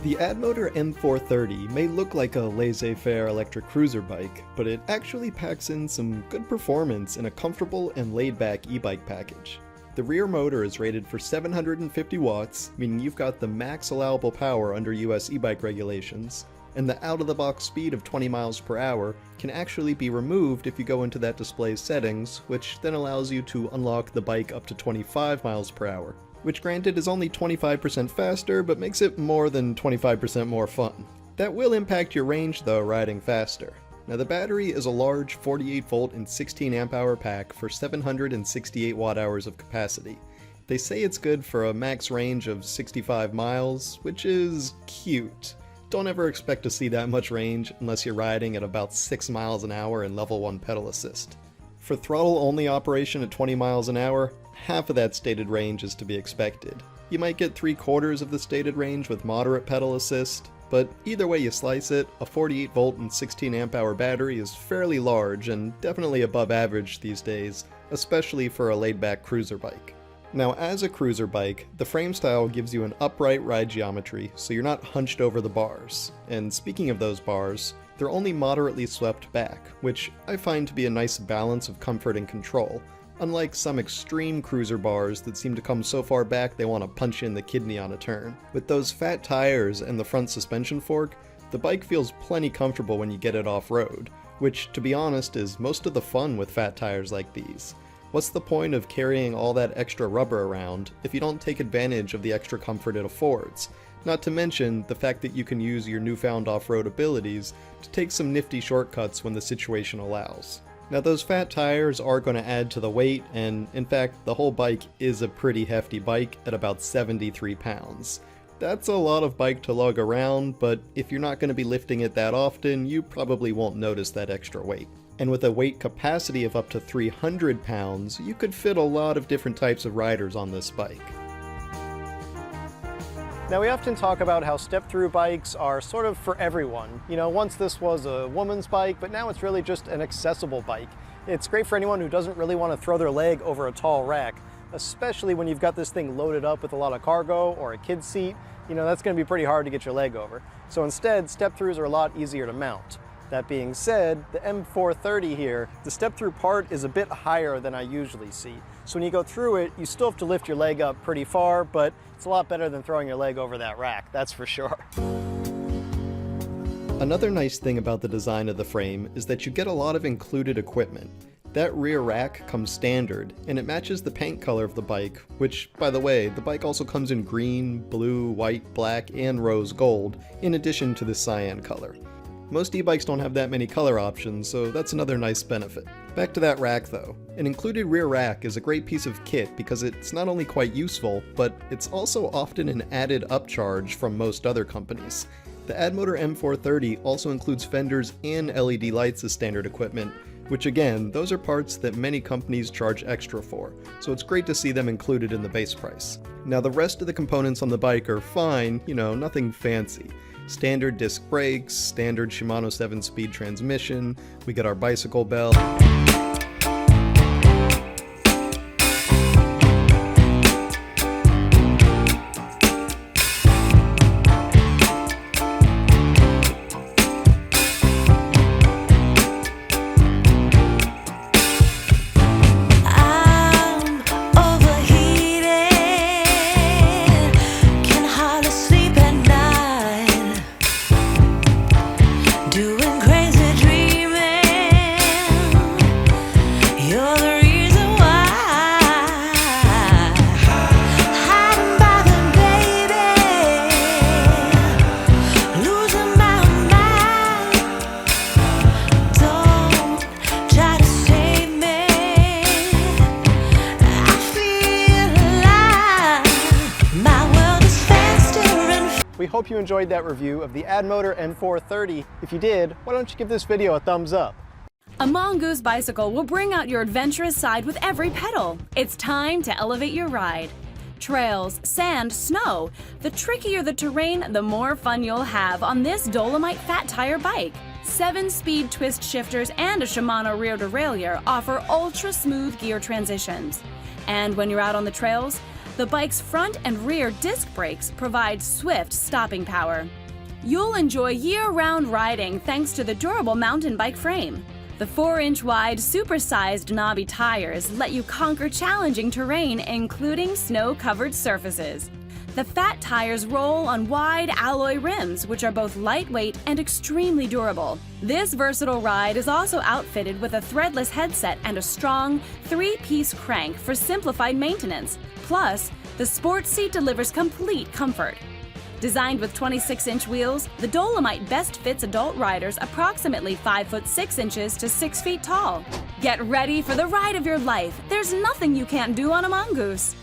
The ADDMOTOR M430 may look like a laissez-faire electric cruiser bike, but it actually packs in some good performance in a comfortable and laid-back e-bike package. The rear motor is rated for 750 watts, meaning you've got the max allowable power under US e-bike regulations. and the out-of-the-box speed of 20 miles per hour can actually be removed if you go into that display's settings, which then allows you to unlock the bike up to 25 miles per hour, which granted is only 25% faster, but makes it more than 25% more fun. That will impact your range though, riding faster. Now the battery is a large 48 volt and 16 amp hour pack for 768 watt hours of capacity. They say it's good for a max range of 65 miles, which is cute. Don't ever expect to see that much range unless you're riding at about 6 miles an hour in level 1 pedal assist. For throttle only operation at 20 miles an hour, half of that stated range is to be expected. You might get 3/4 of the stated range with moderate pedal assist, but either way you slice it, a 48 volt and 16 amp hour battery is fairly large and definitely above average these days, especially for a laid-back cruiser bike. Now as a cruiser bike, the frame style gives you an upright ride geometry, so you're not hunched over the bars. And speaking of those bars, they're only moderately swept back, which I find to be a nice balance of comfort and control, unlike some extreme cruiser bars that seem to come so far back they want to punch in the kidney on a turn. With those fat tires and the front suspension fork, the bike feels plenty comfortable when you get it off-road, which to be honest is most of the fun with fat tires like these. What's the point of carrying all that extra rubber around if you don't take advantage of the extra comfort it affords? Not to mention the fact that you can use your newfound off-road abilities to take some nifty shortcuts when the situation allows. Now those fat tires are going to add to the weight, and in fact the whole bike is a pretty hefty bike at about 73 pounds. That's a lot of bike to lug around, but if you're not going to be lifting it that often, you probably won't notice that extra weight. And with a weight capacity of up to 300 pounds, you could fit a lot of different types of riders on this bike. Now we often talk about how step-through bikes are sort of for everyone. You know, once this was a woman's bike, but now it's really just an accessible bike. It's great for anyone who doesn't really want to throw their leg over a tall rack, especially when you've got this thing loaded up with a lot of cargo or a kid's seat. You know, that's going to be pretty hard to get your leg over. So instead, step-throughs are a lot easier to mount. That being said, the M430 here, the step-through part is a bit higher than I usually see. So when you go through it, you still have to lift your leg up pretty far, but it's a lot better than throwing your leg over that rack, that's for sure. Another nice thing about the design of the frame is that you get a lot of included equipment. That rear rack comes standard, and it matches the paint color of the bike, which, by the way, the bike also comes in green, blue, white, black, and rose gold, in addition to the cyan color. Most e-bikes don't have that many color options, so that's another nice benefit. Back to that rack though. An included rear rack is a great piece of kit because it's not only quite useful, but it's also often an added upcharge from most other companies. The ADDMOTOR M430 also includes fenders and LED lights as standard equipment, which again, those are parts that many companies charge extra for, so it's great to see them included in the base price. Now the rest of the components on the bike are fine, you know, nothing fancy. Standard disc brakes, standard Shimano 7-speed transmission, we get our bicycle bell. We hope you enjoyed that review of the ADDMOTOR M430. If you did, why don't you give this video a thumbs up? A Mongoose bicycle will bring out your adventurous side with every pedal. It's time to elevate your ride. Trails, sand, snow. The trickier the terrain, the more fun you'll have on this Dolomite fat tire bike. 7-speed twist shifters and a Shimano rear derailleur offer ultra-smooth gear transitions. And when you're out on the trails, the bike's front and rear disc brakes provide swift stopping power. You'll enjoy year-round riding thanks to the durable mountain bike frame. The 4-inch wide, supersized Knobby tires let you conquer challenging terrain, including snow-covered surfaces. The fat tires roll on wide alloy rims, which are both lightweight and extremely durable. This versatile ride is also outfitted with a threadless headset and a strong 3-piece crank for simplified maintenance. Plus, the sports seat delivers complete comfort. Designed with 26-inch wheels, the Dolomite best fits adult riders approximately 5 foot 6 inches to 6 feet tall. Get ready for the ride of your life. There's nothing you can't do on a Mongoose.